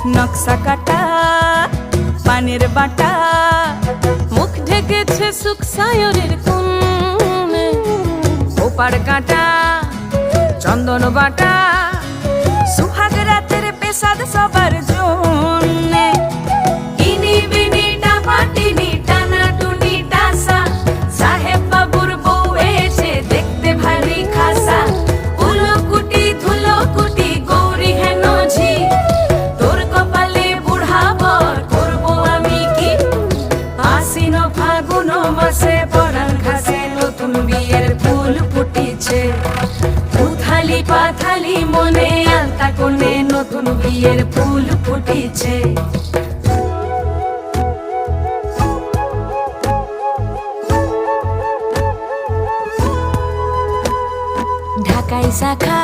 নকশা কাটা পানের বাটা, মুখ ঢেকেছে সুখ সায়রের কোণে, ওপার কাটা চন্দন বাটা, সুহাগ রাতের পেশাদ সবার জন্যে। ইনি বিনি টাপাটিনি টানা টুনি টাসা, সাহেব বাবুর বউ এসে দেখতে ভারী খাসা। উলকুটি ধুলকুটি গৌরী হেন ঝি, তোর কপালে বুড়া বর করবো আমি কি। আশ্বিন ফাগুন মাসে পরাণ ঘাসে নতুন বিয়ের ফুল ফুটিছে। উথালি পাথালি মনে আলতা কোণে নতুন বিয়ের ফুল ফুটিছে। ঢাকাই শাখা